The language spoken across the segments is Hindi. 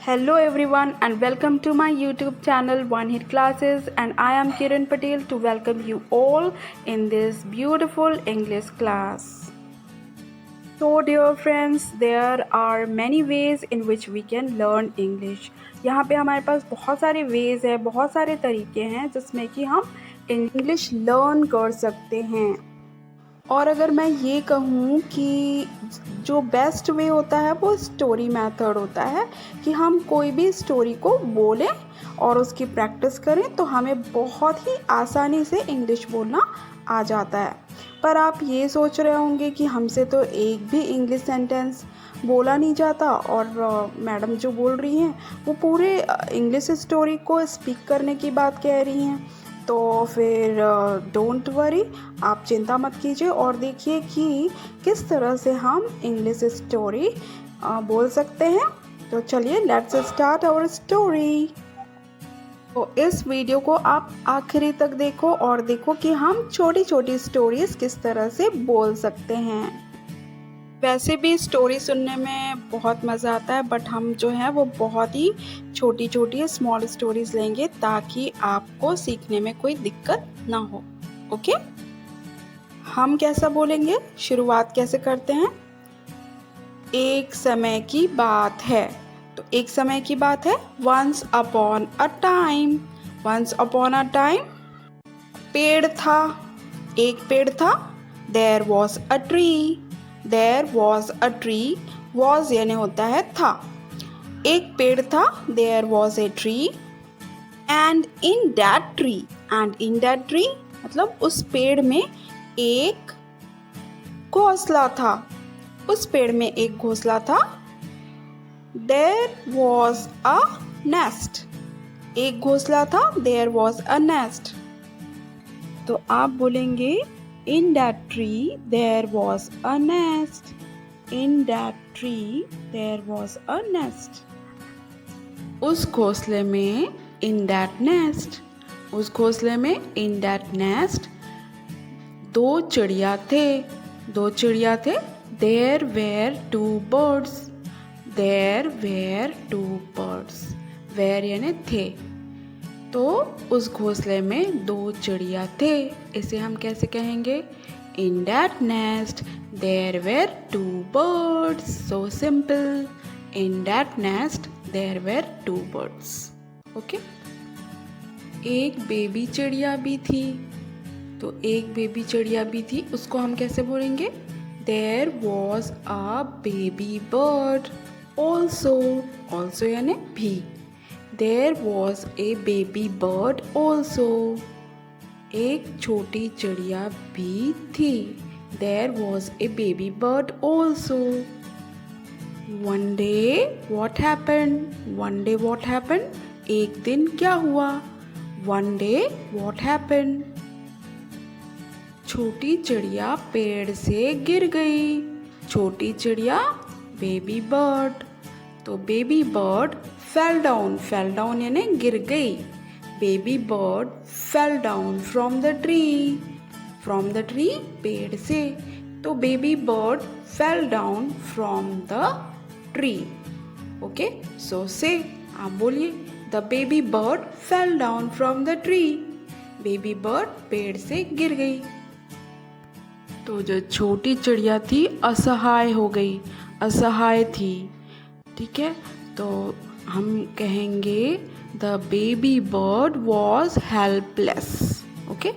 Hello everyone and welcome to my YouTube channel One Hit Classes, and I am Kiran Patel to welcome you all in this beautiful English class. So dear friends, there are many ways in which we can learn English. यहाँ पे हमारे पास बहुत सारे ways है, बहुत सारे तरीके हैं जिसमें कि हम English learn कर सकते हैं. और अगर मैं ये कहूँ कि जो बेस्ट वे होता है वो स्टोरी मेथड होता है कि हम कोई भी स्टोरी को बोलें और उसकी प्रैक्टिस करें तो हमें बहुत ही आसानी से इंग्लिश बोलना आ जाता है. पर आप ये सोच रहे होंगे कि हमसे तो एक भी इंग्लिश सेंटेंस बोला नहीं जाता और मैडम जो बोल रही हैं वो पूरे इंग्लिश स्टोरी को स्पीक करने की बात कह रही हैं. तो फिर डोंट वरी, आप चिंता मत कीजिए और देखिए कि किस तरह से हम इंग्लिश स्टोरी बोल सकते हैं. तो चलिए लेट्स स्टार्ट आवर स्टोरी. तो इस वीडियो को आप आखिरी तक देखो और देखो कि हम छोटी छोटी स्टोरीज किस तरह से बोल सकते हैं. वैसे भी स्टोरी सुनने में बहुत मज़ा आता है, बट हम जो है वो बहुत ही छोटी छोटी स्मॉल स्टोरीज लेंगे ताकि आपको सीखने में कोई दिक्कत ना हो. ओके, हम कैसा बोलेंगे, शुरुआत कैसे करते हैं. एक समय की बात है. तो एक समय की बात है, once upon a time. Once upon a time पेड़ था, एक पेड़ था. There was a tree. There was a tree. Was यानी होता है था. एक पेड़ था. There was a tree. And in that tree. And in that tree मतलब उस पेड़ में एक घोंसला था. उस पेड़ में एक घोंसला था. There was a nest. एक घोंसला था. There was a nest. तो आप बोलेंगे In that tree there was a nest. In that tree there was a nest. उस घोंसले में in that nest. उस घोंसले में in that nest दो चिड़िया थे. दो चिड़िया थे. There were two birds. There were two birds. Were यानी थे. तो उस घोंसले में दो चिड़िया थे. इसे हम कैसे कहेंगे, in that nest there were two birds. So simple, in that nest there were two birds. Okay. एक बेबी चिड़िया भी थी. तो एक बेबी चिड़िया भी थी, उसको हम कैसे बोलेंगे, there was a baby bird also. Also यानी भी. There was a baby bird also. एक छोटी चिड़िया भी थी. There was a baby bird also. One day what happened? One day what happened? एक दिन क्या हुआ. One day what happened? छोटी चिड़िया पेड़ से गिर गई. छोटी चिड़िया बेबी बर्ड. तो baby bird fell down. Fell down यानी गिर गई. Baby bird fell down from the tree. From the tree पेड़ से. तो baby bird fell down from the tree. Okay, so say, आप बोलिए, the baby bird fell down from the tree. Baby bird पेड़ से गिर गई. तो जो छोटी चिड़िया थी असहाय हो गई. असहाय थी. ठीक है. तो हम कहेंगे the baby bird was helpless. Okay.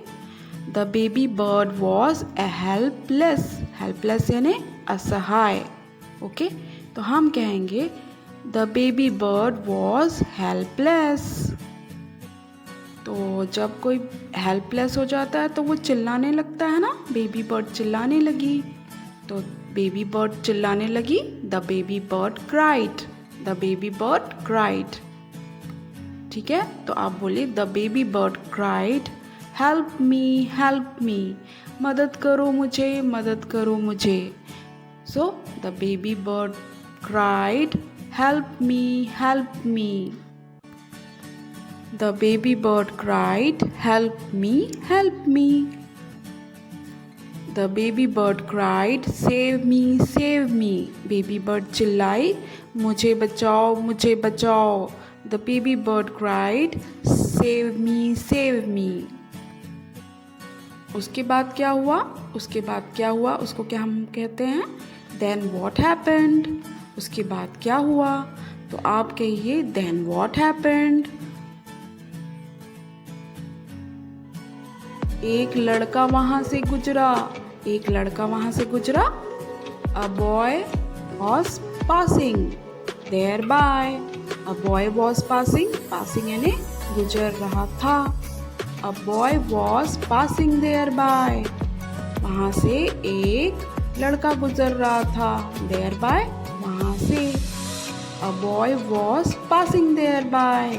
The baby bird was a helpless. Helpless यानी असहाय. ओके. तो हम कहेंगे the baby bird was helpless. तो जब कोई हेल्पलेस हो जाता है तो वो चिल्लाने लगता है ना. बेबी बर्ड चिल्लाने लगी. तो बेबी बर्ड चिल्लाने लगी. The baby bird cried. The baby bird cried. ठीक है. तो आप बोलिए the baby bird cried help me. Help मी. मदद करो मुझे. मदद करो मुझे. So the baby bird cried help me. Help me. The baby bird cried help me. Help me. The baby bird cried save me save me. Baby bird चिल्लाई मुझे बचाओ मुझे बचाओ। The baby bird cried save me save मी। उसके बाद क्या हुआ? उसके बाद क्या हुआ उसको क्या हम कहते हैं? Then what happened. उसके बाद क्या हुआ? तो आप कहिए देन वॉट हैपेंड। एक लड़का वहां से गुजरा। एक लड़का वहां से गुजरा। A boy was passing there by. A boy was passing, passing यानी गुजर रहा था। A boy was passing there by. वहां से एक लड़का गुजर रहा था। देयर बाय वहां से। A boy was passing there by.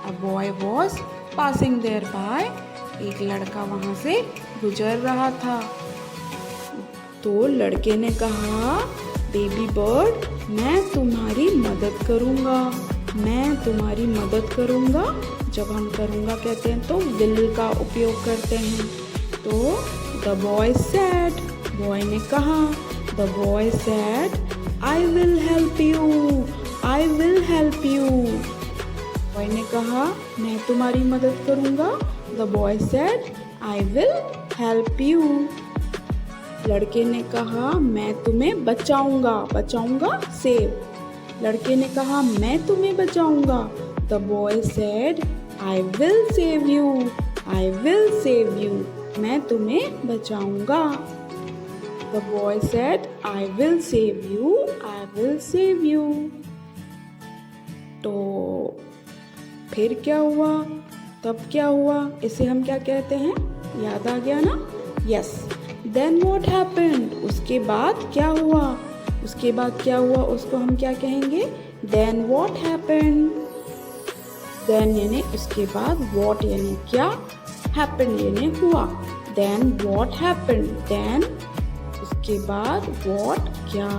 A boy was passing there by. एक लड़का वहां से गुजर रहा था। तो लड़के ने कहा बेबी बर्ड मैं तुम्हारी मदद करूंगा, मैं तुम्हारी मदद करूंगा। जब हम करूंगा कहते हैं तो विल का उपयोग करते हैं। तो द बॉय सेड, बॉय ने कहा, the boy said I will help you, I will help you. Boy ने कहा मैं तुम्हारी मदद करूंगा। The boy said I will help you. लड़के ने कहा मैं तुम्हें बचाऊंगा, बचाऊंगा सेव। लड़के ने कहा मैं तुम्हें बचाऊंगा। The boy said I will save you, I will save you. मैं तुम्हें बचाऊंगा। The boy said I will save you, I will save you. तो फिर क्या हुआ? तब क्या हुआ? इसे हम क्या कहते हैं? याद आ गया ना? यस। Then what happened. उसके बाद क्या हुआ? उसके बाद क्या हुआ उसको हम क्या कहेंगे? Then what happened. देन यानी उसके बाद, वॉट यानी क्या, हैपेंड यानी हुआ। Then what happened. देन उसके बाद, वॉट क्या,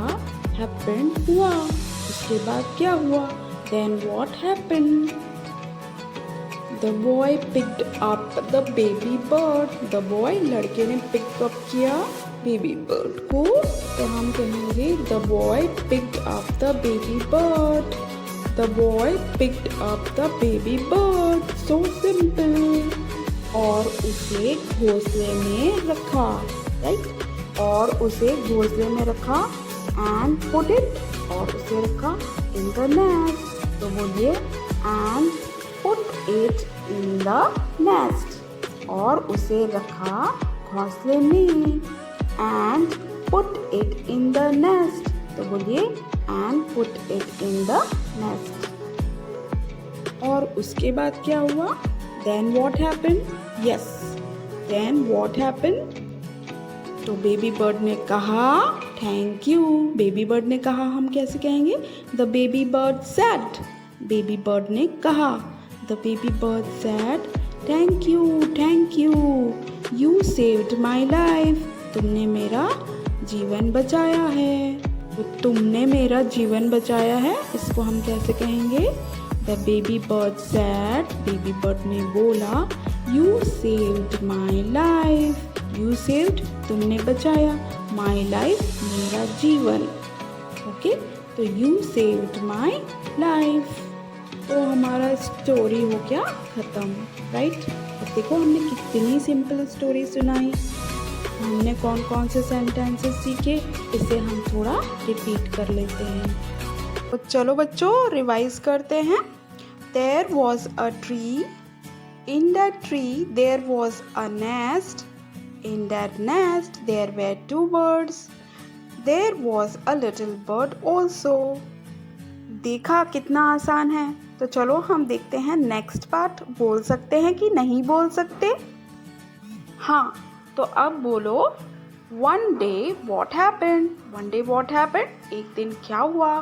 हैपेंड हुआ। उसके बाद क्या हुआ? Then what happened. The boy picked up the baby bird. The boy लड़के ने पिकअप किया बेबी बर्ड को। तो हम कहेंगे the boy picked up the baby bird. The boy picked up the baby bird. So simple. और उसे घोंसले में रखा, राइट। और उसे घोंसले में रखा एंड पुट इट, और उसे रखा इन द नेस्ट। तो बोलिए and put it in the nest. और उसे रखा घोंसले में and put it in the nest. तो बोलिए and put it in the nest. और उसके बाद क्या हुआ? Then what happened. Yes, then what happened. तो बेबी बर्ड ने कहा थैंक यू। बेबी बर्ड ने कहा, हम कैसे कहेंगे? The baby bird said. Baby bird ने कहा, the baby bird said thank you, thank you, you saved my life. तुमने मेरा जीवन बचाया है। तो तुमने मेरा जीवन बचाया है, इसको हम कैसे कहेंगे? The baby bird said, baby bird ने बोला, you saved my life. You saved तुमने बचाया, माई लाइफ मेरा जीवन। ओके, तो यू सेव्ड माई लाइफ। तो हमारा स्टोरी हो गया ख़त्म, राइट। अब देखो हमने कितनी सिंपल स्टोरी सुनाई। हमने कौन कौन से सेंटेंसेस सीखे, इसे हम थोड़ा रिपीट कर लेते हैं। तो चलो बच्चों रिवाइज करते हैं। There was a tree, in that tree there was a nest, in that nest there were two birds, there was a little bird also. देखा कितना आसान है। तो चलो हम देखते हैं नेक्स्ट पार्ट। बोल सकते हैं कि नहीं बोल सकते? हाँ, तो अब बोलो one day what happened. One day what happened, एक दिन क्या हुआ?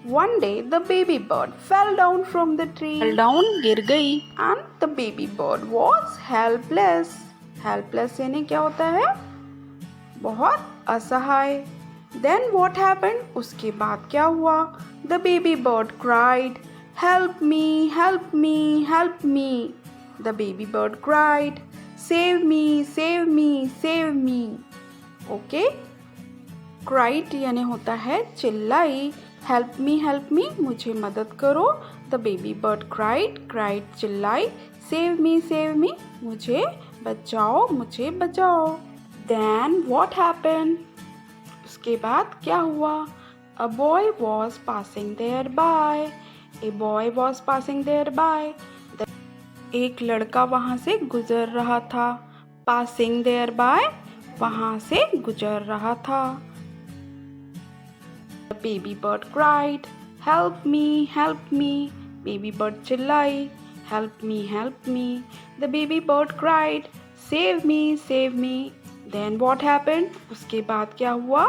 One day the baby bird fell down from the tree. Fell down गिर गई। And the baby bird was helpless. Helpless यानी क्या होता है? बहुत असहाय। देन वॉट हैपेंड, उसके बाद क्या हुआ? The baby bird cried help me, help me, help me. The baby bird cried save me, save me, save me. Okay. Cried यानी होता है चिल्लाई। हेल्प मी मुझे मदद करो। द बेबी बर्ड क्राइड चिल्लाई। सेव मी मुझे बचाओ। देन व्हाट हैपेंड, उसके बाद क्या हुआ? A boy was passing there by. एक लड़का वहाँ से गुजर रहा था। पासिंग देयर बाय, वहाँ से गुजर रहा था। The baby bird cried, help me, baby bird चिल्लाई, help me. The baby bird cried, save me. Then what happened? उसके बाद क्या हुआ?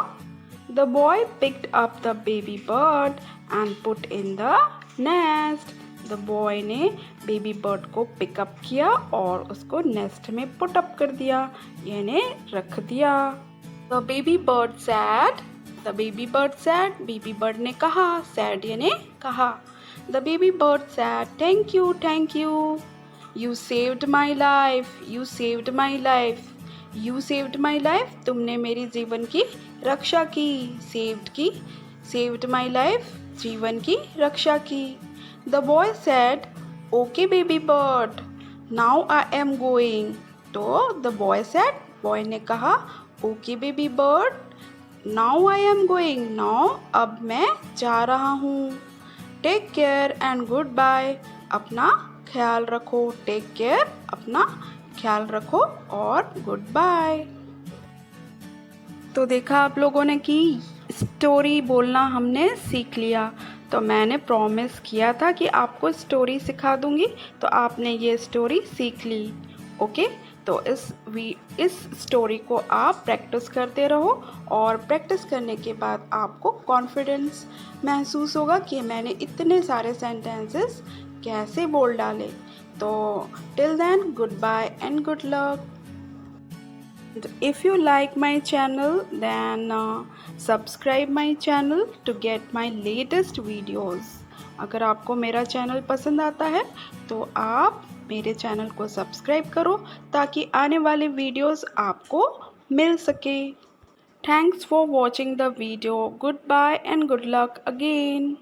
The boy picked up the baby bird and put in the nest. The boy ने बेबी बर्ड को पिकअप किया और उसको नेस्ट में पुट अप कर दिया, यानी रख दिया। The baby bird said, baby bird ने कहा, said यानी कहा। The baby bird said, thank you, you saved my life, तुमने मेरी जीवन की रक्षा की। saved my life, जीवन की रक्षा की। The boy said, okay baby bird, now I am going. तो the boy said, बॉय ने कहा, okay baby bird, now I am going. now अब मैं जा रहा हूँ। Take care and goodbye, अपना ख्याल रखो। Take care, अपना ख्याल रखो और गुड बाय। तो देखा आप लोगों ने कि स्टोरी बोलना हमने सीख लिया। तो मैंने प्रॉमिस किया था कि आपको स्टोरी सिखा दूंगी, तो आपने ये स्टोरी सीख ली। ओके, तो इस स्टोरी को आप प्रैक्टिस करते रहो और प्रैक्टिस करने के बाद आपको कॉन्फिडेंस महसूस होगा कि मैंने इतने सारे सेंटेंसेस कैसे बोल डाले। तो till then, good bye and good luck. If you like my channel, then subscribe my channel to get my latest videos. अगर आपको मेरा चैनल पसंद आता है तो आप मेरे चैनल को सब्सक्राइब करो ताकि आने वाले वीडियोस आपको मिल सके। Thanks for watching the video. Goodbye and good luck again.